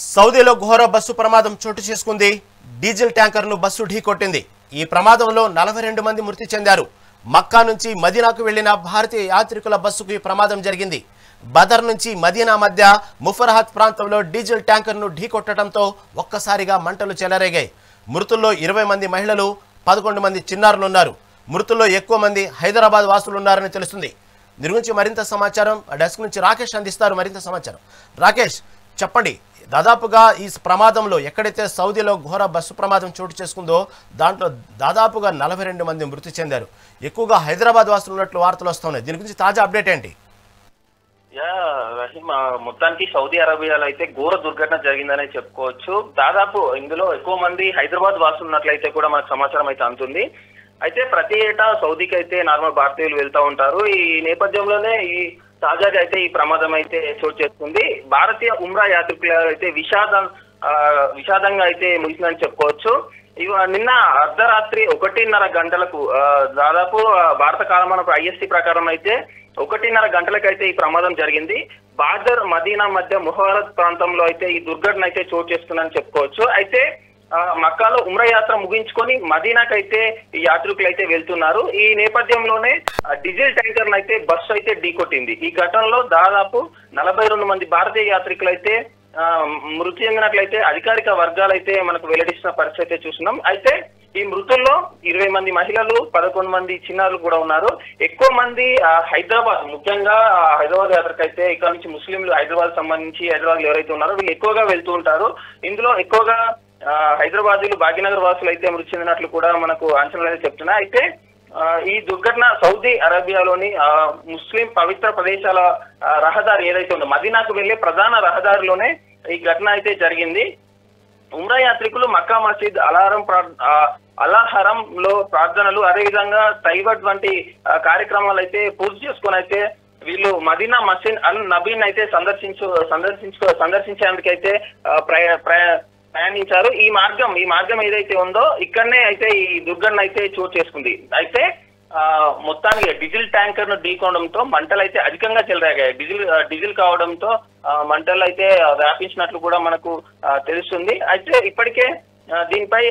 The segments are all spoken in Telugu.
సౌదీలో ఘోర బస్సు ప్రమాదం చోటు చేసుకుంది. డీజిల్ ట్యాంకర్ను బస్సు ఢీకొట్టింది. ఈ ప్రమాదంలో 42 మంది మృతి చెందారు. మక్కా నుంచి మదీనాకు వెళ్లిన భారతీయ యాత్రికుల బస్సుకు ఈ ప్రమాదం జరిగింది. బదర్ నుంచి మదీనా మధ్య ముఫర్హత్ ప్రాంతంలో డీజిల్ ట్యాంకర్ను ఢీకొట్టడంతో ఒక్కసారిగా మంటలు చెలరేగాయి. మృతుల్లో 20 మంది మహిళలు, 11 మంది చిన్నారులు ఉన్నారు. మృతుల్లో ఎక్కువ మంది హైదరాబాద్ వాసులు ఉన్నారని తెలుస్తుంది. దీని గురించి మరింత సమాచారం డెస్క్ నుంచి రాకేష్ అందిస్తారు. మరింత సమాచారం రాకేష్ చెప్పండి. దాదాపుగా ఈ ప్రమాదంలో ఎక్కడైతే సౌదీలో ఘోర బస్సు ప్రమాదం చోటు చేసుకుందో దాంట్లో దాదాపుగా 42 మంది మృతి చెందారు. ఎక్కువగా హైదరాబాద్ వాసులు ఉన్నట్లు వార్తలు వస్తున్నాయి. దీని గురించి తాజా అప్డేట్ ఏంటి? రహీం, మొత్తానికి సౌదీ అరేబియాలో అయితే ఘోర దుర్ఘటన జరిగిందనే చెప్పుకోవచ్చు. దాదాపు ఇందులో ఎక్కువ మంది హైదరాబాద్ వాసులు ఉన్నట్లయితే కూడా మనకు సమాచారం అయితే అందుతుంది. అయితే ప్రతి ఏటా సౌదీకి అయితే నార్మల్ భారతీయులు వెళ్తూ ఉంటారు. ఈ నేపథ్యంలోనే ఈ తాజాగా అయితే ఈ ప్రమాదం అయితే చోటు చేసుకుంది. భారతీయ ఉమ్రా యాత్రికులు అయితే విషాదంగా అయితే ముగిసిందని చెప్పుకోవచ్చు. నిన్న అర్ధరాత్రి 1:30 గంటలకు దాదాపు భారత కాలమాన IST ప్రకారం అయితే 1:30 గంటలకైతే ఈ ప్రమాదం జరిగింది. బాదర్ మదీనా మధ్య ముహరత్ ప్రాంతంలో అయితే ఈ దుర్ఘటన అయితే చోటు చేసుకుందని చెప్పుకోవచ్చు. అయితే మక్కాలో ఉమ్రా యాత్ర ముగించుకొని మదీనాకైతే ఈ యాత్రికులు అయితే వెళ్తున్నారు. ఈ నేపథ్యంలోనే డీజిల్ ట్యాంకర్ అయితే బస్సు అయితే ఢీకొట్టింది. ఈ ఘటనలో దాదాపు 42 మంది భారతీయ యాత్రికులు అయితే మృతి చెందినట్లయితే అధికారిక వర్గాలు అయితే మనకు వెల్లడిస్తున్న పరిస్థితి అయితే చూస్తున్నాం. అయితే ఈ మృతుల్లో 20 మంది మహిళలు, 11 మంది చిన్నారులు కూడా ఉన్నారు. ఎక్కువ మంది హైదరాబాద్, ముఖ్యంగా హైదరాబాద్ యాత్రకైతే ఇక్కడ నుంచి ముస్లింలు హైదరాబాద్ సంబంధించి హైదరాబాద్ ఎవరైతే ఉన్నారో వీళ్ళు ఎక్కువగా వెళ్తూ ఉంటారు. ఇందులో ఎక్కువగా హైదరాబాద్ భాగ్యనగర్ వాసులు అయితే మృతి చెందినట్లు కూడా మనకు అంచనాలు అయితే చెప్తున్నాయి. అయితే ఈ దుర్ఘటన సౌదీ అరేబియాలోని ముస్లిం పవిత్ర ప్రదేశాల రహదారి ఏదైతే ఉందో మదీనాకు వెళ్లే ప్రధాన రహదారిలోనే ఈ ఘటన అయితే జరిగింది. ఉమ్రా యాత్రికులు మక్కా మసీద్ అల్లాహరం లో ప్రార్థనలు, అదేవిధంగా తైవట్ వంటి కార్యక్రమాలు అయితే పూర్తి చేసుకుని అయితే వీళ్ళు మదీనా మసీద్ అల్ నబీన్ అయితే సందర్శించేందుకైతే ప్రయాణించారు. ఈ మార్గం ఏదైతే ఉందో ఇక్కడనే అయితే ఈ దుర్ఘటన అయితే చోటు చేసుకుంది. అయితే మొత్తానికి డీజిల్ ట్యాంకర్ ను ఢీకొనడంతో మంటలు అయితే అధికంగా చెలరేగాయి. డీజిల్ కావడంతో మంటలు అయితే వ్యాపించినట్లు కూడా మనకు తెలుస్తుంది. అయితే ఇప్పటికే దీనిపై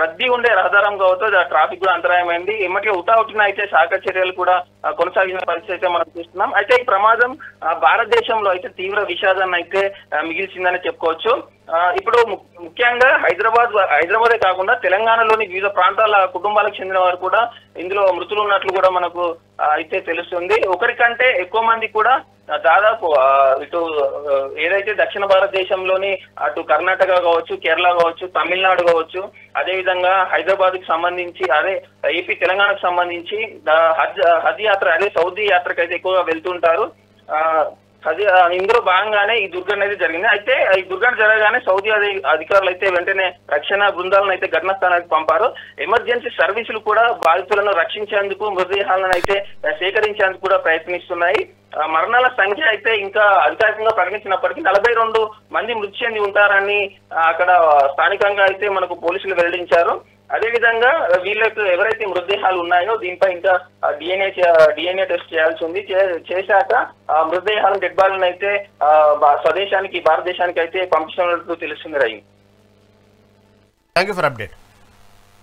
రద్దీ ఉండే రహదారం కావచ్చు, ట్రాఫిక్ కూడా అంతరాయమైంది. ఇమ్మటిగా ఉటావుటిన అయితే శాఖ చర్యలు కూడా కొనసాగిన పరిస్థితి అయితే మనం చూస్తున్నాం. అయితే ఈ ప్రమాదం భారతదేశంలో అయితే తీవ్ర విషాదాన్ని అయితే మిగిల్చిందని చెప్పుకోవచ్చు. ఇప్పుడు ముఖ్యంగా హైదరాబాదే కాకుండా తెలంగాణలోని వివిధ ప్రాంతాల కుటుంబాలకు చెందిన వారు కూడా ఇందులో మృతులు ఉన్నట్లు కూడా మనకు అయితే తెలుస్తుంది. ఒకరికంటే ఎక్కువ మంది కూడా దాదాపు ఇటు ఏదైతే దక్షిణ భారతదేశంలోని అటు కర్ణాటక కావచ్చు, కేరళ కావచ్చు, తమిళనాడు కావచ్చు, అదేవిధంగా హైదరాబాద్ కి సంబంధించి ఏపీ తెలంగాణకు సంబంధించి హజ్ యాత్ర అదే సౌదీ యాత్రకు అయితే ఎక్కువగా వెళ్తుంటారు. ఇందులో భాగంగానే ఈ దుర్ఘటన అయితే జరిగింది. అయితే ఈ దుర్ఘటన జరగగానే సౌదీ అధికారులు అయితే వెంటనే రక్షణ బృందాలను అయితే ఘటనా స్థానానికి పంపారు. ఎమర్జెన్సీ సర్వీసులు కూడా బాధితులను రక్షించేందుకు, మృతదేహాలను అయితే సేకరించేందుకు కూడా ప్రయత్నిస్తున్నాయి. మరణాల సంఖ్య అయితే ఇంకా అధికారికంగా ప్రకటించినప్పటికీ 42 మంది మృతి చెంది ఉంటారని అక్కడ స్థానికంగా అయితే మనకు పోలీసులు వెల్లడించారు. అదేవిధంగా వీళ్ళకు ఎవరైతే మృతదేహాలు ఉన్నాయో దీనిపై ఇంకా డిఎన్ఏ టెస్ట్ చేయాల్సి ఉంది. చేశాక మృతదేహాలను, డెడ్ బాడీలను అయితే భారతదేశానికి అయితే పంపించినట్లు తెలుస్తుంది. Thank you for update.